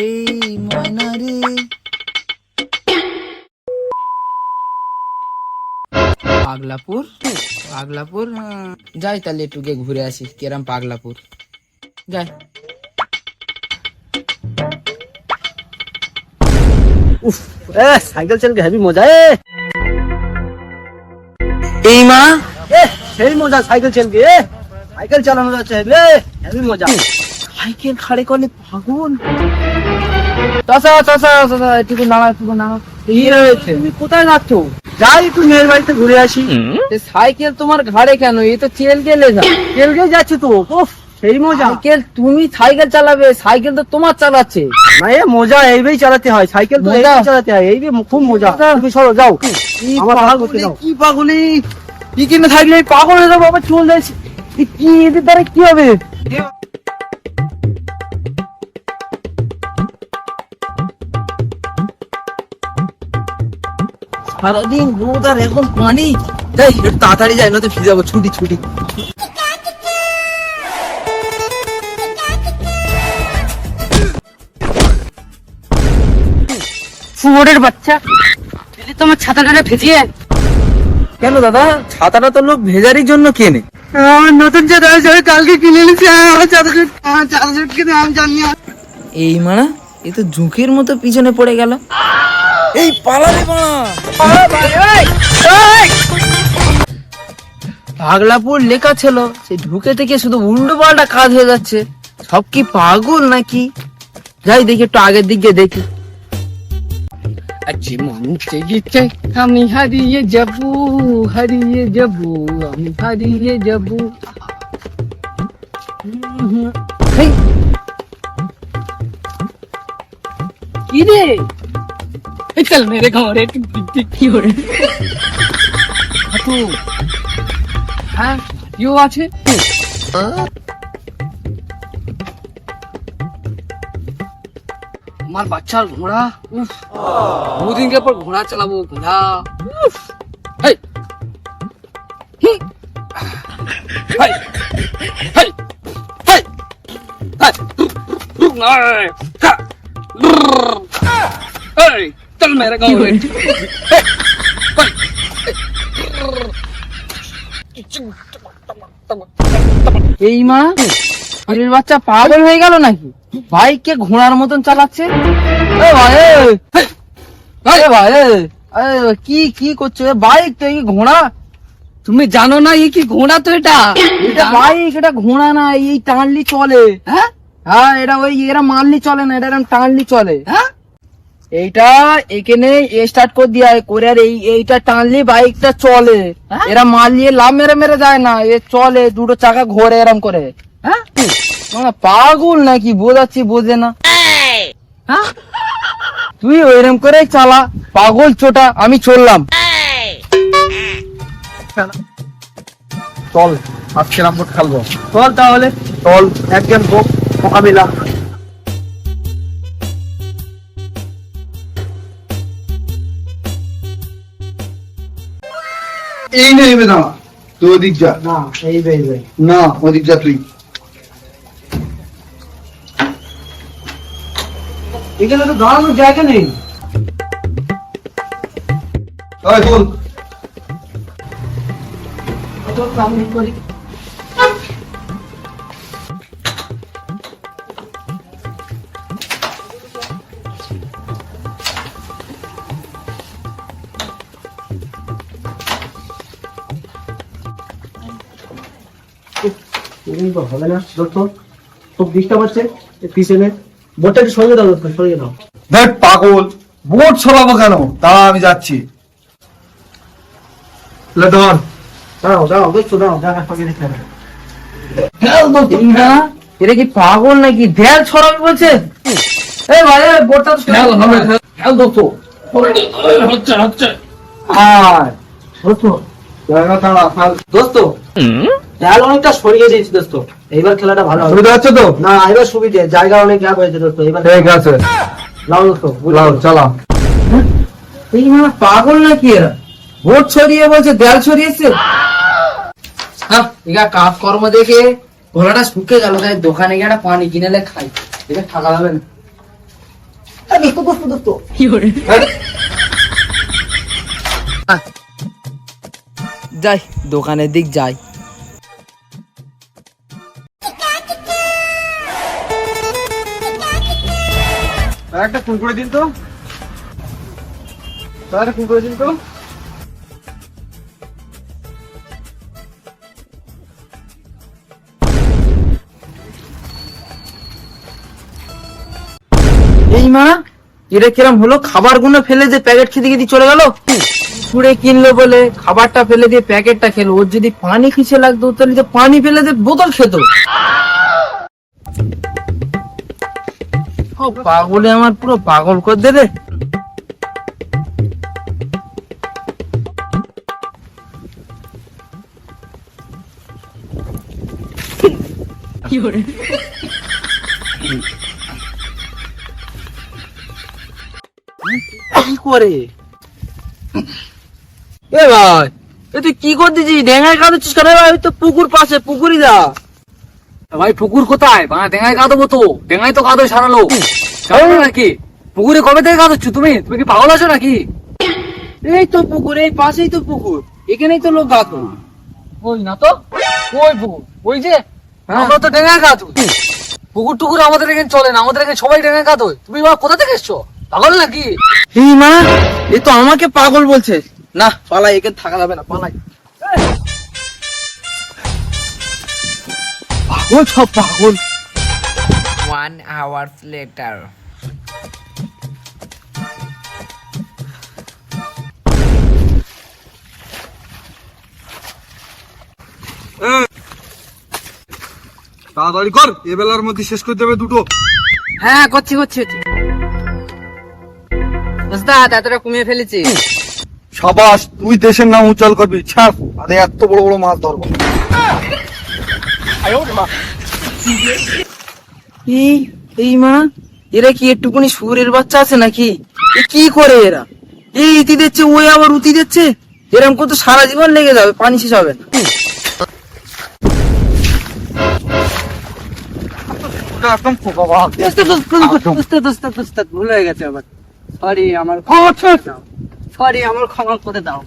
এই ময়না রে, পাগলাপুর পাগলাপুর যাই তাহলে একটু গিয়ে ঘুরে আসি কেরাম পাগলাপুর যাই। উফ, সাইকেল চালাতে হেভি মজা। এই মা সেই মজা সাইকেল চালাতে, সাইকেল চালানো যাচ্ছে হেভি মজা। সাইকেল খাড়ে করলে পাগল। চাচা চাচা চাচা একটু নামা একটু নামা। কি হয়েছে? তুমি কোথায় যাচ্ছ? যাই একটু মেয়ের বাড়িতে ঘুরে আসি। সাইকেল তোমার ঘাড়ে কেন? এই তো চেল গেলে যা তেলকে যাচ্ছে তো। উফ, সেই মজা। সাইকেল তুমি সাইকেল চালাবে, সাইকেল তো তোমার চালাচ্ছে না, এ মজা এইভাবেই চালাতে হয়, সাইকেল তো মজা। এইভাবেই চালাতে হয়, খুব মজা। তুমি সরো যাও, আমার ভাগ করতে দাও। কি পাগলি কি কিনে থাকলে পাগল হয়ে যাবো আবার চলে যাচ্ছে। কি এদের দ্বারা কি হবে? সারাদিন রোদ আর এখন পানি। যাই একটু তাড়াতাড়ি যাই, নয়তো ভিজে যাবো। ছুটি ছুটি। শুয়োরের বাচ্চা, তোমার ছাতাটা ভেজিয়ে। কেন দাদা? ছাতাটা তো লোক ভেজারির জন্য কেনে। আমার নতুন ছাতা কালকে কিনে নিয়েছি। আমার ছাতা কিনে আমি জানি। এই মানা এ তো ঝুঁকির মতো পিছনে পড়ে গেল। এই পালালে মানা। পাগলাপুর লেখা ছিল, সেই ঢুকে থেকে শুধু উল্টো পাল্টা কাজ হয়ে যাচ্ছে। সব কি পাগল নাকি? যাই দেখি একটু আগের দিকে দেখি। আজ মন চেয়েছে আমি হারিয়ে যাবো, হারিয়ে যাবো, আমি হারিয়ে যাবো। হেই, কি রে? চল মেরে ঘরে কি করে? হ্যাঁ, কেউ আছে? আমার বাচ্চার ঘোড়া। উফ, দুদিনকে পর ঘোড়া চালাবো। ঘোড়া হেই, হুম, হেই, হেই, হেই, হেই, নাই, হা, হেই, চল মেরে গাঁও রে। এই মা ছেলের বাচ্চা পাগল হয়ে গেল নাকি? বাইককে ঘোড়ার মতন চালাচ্ছে। এ ভাই, এ ভাই, এ কি কি করছো? বাইক তো, এই ঘোড়া। তুমি জানো না এই কি ঘোড়া? তো এটা এটা বাইক, এটা ঘোড়া না। এই টানলি চলে। হ্যাঁ হ্যাঁ, এটা ওই এরা মারলি চলে না, এটা এরকম টানলি চলে। হ্যাঁ, এইটা এখানে স্টার্ট করে দিয়া করে, আর এইটা টানলি বাইকটা চলে। হ্যাঁ? এরা মারলিয়ে লাভ মেরে মেরে যায় না, এ চলে, দুটো চাকা ঘোরে এরম করে। হ্যাঁ, মানে পাগল নাকি বোঝাচ্ছি, বোঝে না। হ্যাঁ, তুই ওইরকম করে চালা, পাগল ছোটা। আমি চললাম। চল আজকে আমরা খেলবো। চল তাহলে, চল একজন মোকাবিলা। এই নেবে না, তুই ওদিক যা। না এই ভাই, না, ওদিক যা তুই। এখানে তো দাঁড়ানোর জায়গা নেই। ওই বল। হবে না দোস্ত, খুব ডিস্টার্ব হচ্ছে পিছনে। বোটটা একটু সরিয়ে দাও দোস্ত, সরিয়ে দাও। দেখ পাগল, বোট ছড়াবো কেন? দাঁড়া, আমি যাচ্ছি। লে ধর। দাঁড়াও দাঁড়াও দোস্ত, দাঁড়াও, জায়গা সরিয়ে দিতে হবে। এটা কি পাগল নাকি? দেয়াল ছড়াবে বলছে। এই ভাই, বোটটা খেল হবে, খেল দোস্ত। হচ্ছে হচ্ছে। আর দোস্ত, জায়গা দাঁড়া, খেল। দোস্ত দেয়াল অনেকটা সরিয়ে দিয়েছি দোস্ত, এইবার খেলাটা ভালো হবে। সুবিধা হচ্ছে তো? না এবার সুবিধে, জায়গা অনেক গ্যাপ হয়েছে দোস্ত। এবার ঠিক আছে, লাও দোস্ত, লাও, চালা। এই মা পাগল নাকি এরা? বোট ছড়িয়ে বলছে দেয়াল ছড়িয়েছে। হ্যাঁ, এগা কাজ কর্ম দেখে গলাটা শুকে গেল। তাই দোকানে গিয়ে একটা পানি কিনেলে খাই, এটা থাকা যাবে না। যাই দোকানের দিক যাই। একটা ফোন করে দিন তো, একটা ফোন করে দিন তো। এই মা, এটা কিরম হলো? খাবার গুলো ফেলে যে প্যাকেট খেতে খেতে চলে গেল। ছুড়ে কিনলো বলে খাবারটা ফেলে দিয়ে প্যাকেটটা খেলো। ওর যদি পানি খিসে লাগতো তাহলে তো পানি ফেলে দিয়ে বোতল খেত। ও পাগলে আমার পুরো পাগল করে দেবে। কি করে এ ভাই, এ তুই কি করতেছিস? ডেঙ্গায় কাঁদছিস কেন ভাই? ওই তো পুকুর পাশে, পুকুরই যা। ভাই পুকুর কোথায়? ডেঙ্গায় কাঁদবো তো, ডেঙ্গায় তো কাঁদো সারা লোক নাকি? পুকুরে কবে থেকে কাঁদছো তুমি? তুমি কি পাগল আছো নাকি? এই তো পুকুর, এই পাশেই তো পুকুর, এখানেই তো লোক গাতো। ওই না তো, ওই পুকুর, ওই যে আমরা তো ডেঙ্গায় কাঁদো। পুকুর টুকুর আমাদের এখানে চলে না, আমাদের এখানে সবাই ডেঙ্গায় কাঁদো। তুমি বা কোথা থেকে এসছো? পাগল নাকি? এই মা, এ তো আমাকে পাগল বলছে। না পালাই, এখানে থাকা যাবে না, পালাই। পাগল সব পাগল। 1 hour later. তাড়াতাড়ি কর, এ বেলার মধ্যে শেষ করতে হবে দুটো। হ্যাঁ করছি করছি। এতটা কমিয়ে ফেলেছি। সাবাস, তুই দেশের নাম উজ্জ্বল করবি। ছাড়, আরে এত বড় বড় মাছ ধরবো। এই মা, এরা কি একটুকুনি সুরের বাচ্চা আছে নাকি? এ কি করে এরা? এই ইতি দিচ্ছে, ওই আবার উতি দিচ্ছে। এরকম করতে সারা জীবন লেগে যাবে, পানি শেষ হবে না। একদম খোকা বাঘ। ভুল হয়ে গেছে আবার। সরি, আমার সরি, আমার ক্ষমা করে দাও।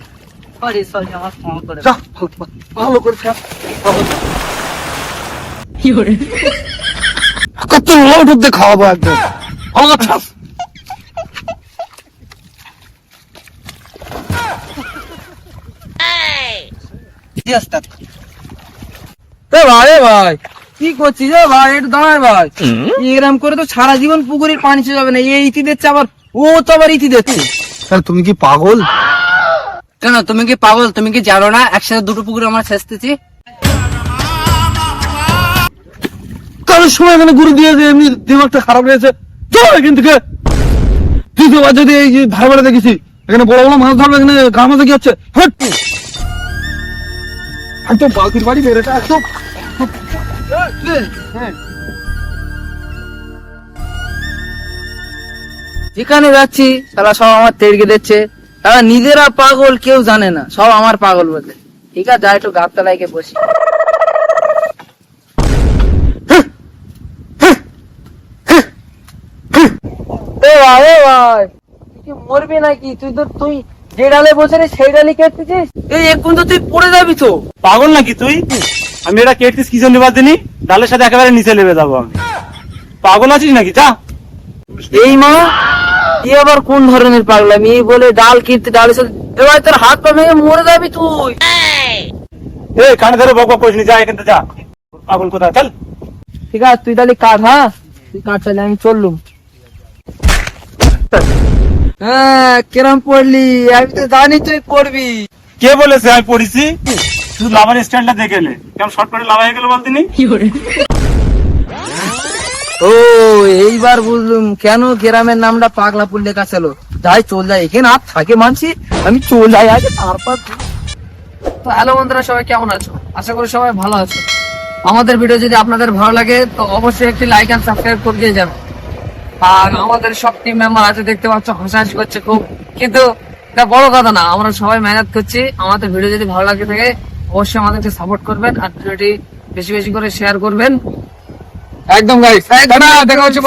সরি সরি, আমার ক্ষমা করে যা, দাও। ভালো করে ছাড়। কত লোট দিয়ে খাওয়াবো একদম। ভালো করে ছাড়। এ ভাই, এ ভাই, কি করছিস? এ ভাই একটু দাঁড়ায় ভাই। এরকম করে তো সারা জীবন পুকুরের পানি শেষ হবে না। এই ইতি দিচ্ছে আবার, ও তো আবার ইতি দিচ্ছে। স্যার তুমি কি পাগল? কেন তুমি কি পাগল? তুমি কি জানো না একসাথে দুটো পুকুর আমরা ছেঁচতেছি? কারোর সময় এখানে গুরু দিয়েছে, এমনি দিমাগটা খারাপ হয়েছে। চল এখান থেকে। তুই তো যদি এই যে ধারে বেড়ে দেখেছি, এখানে বড় বড় মাছ ধরবে, এখানে গা মাঝে কি হচ্ছে? হট! একদম বালতির বাড়ি বেড়েটা একদম। যেখানে যাচ্ছি তারা সব আমার তেড়কে দিচ্ছে। তারা নিজেরা পাগল, কেউ জানে না, সব আমার পাগল বলে। ঠিক আছে, যাই একটু গাছতলায় গিয়ে বসি। এ ভাই, এ ভাই, তুই কি মরবি নাকি? তুই যে ডালে বসে রে, সেই ডালি কেটেছিস। এই এখন তো তুই পড়ে যাবি তো। পাগল নাকি তুই? আমি এটা কেটছিস কি জন্য বাদ দিনি? ডালের সাথে একেবারে নিচে নেমে যাবো আমি। পাগল আছিস নাকি? যা। এই মা, তুই আবার কোন ধরনের পাগলামি? এই বলে ডাল কিনতে, ডালের সাথে এবার তোর হাত পা ভেঙে মরে যাবি তুই। এই কানে ধরে বক বক করিস নি, যা এখান থেকে যা। পাগল কোথায়? চল। ঠিক আছে, তুই তাহলে কাট। হ্যাঁ তুই কাট, তাহলে আমি চললুম। হ্যাঁ কিরম পড়লি? আমি তো জানি তুই পড়বি। কে বলেছে আমি পড়িছি? শুধু লাভার স্টাইলটা দেখে এলে কেমন শর্টকাটে লাভা হয়ে গেল বলতিনি। ও এইবার বুঝলুম কেন গ্রামের নামটা পাগলাপুর লেখা ছিল। যাই চল যাই, এখানে আর থাকে মানছি, আমি চল যাই আগে, তারপর। তো হ্যালো বন্ধুরা, সবাই কেমন আছো? আশা করি সবাই ভালো আছো। আমাদের ভিডিও যদি আপনাদের ভালো লাগে তো অবশ্যই একটি লাইক এন্ড সাবস্ক্রাইব করে দিয়ে যাবেন। আর আমাদের সব টিম মেম্বার আছে, দেখতে পাচ্ছ হাসাহাসি করছে খুব, কিন্তু এটা বড় কথা না, আমরা সবাই মেহনত করছি। আমাদের ভিডিও যদি ভালো লাগে থাকে অবশ্যই আমাদেরকে সাপোর্ট করবেন আর ভিডিওটি বেশি বেশি করে শেয়ার করবেন। একদম গাইস, দেখা হচ্ছে।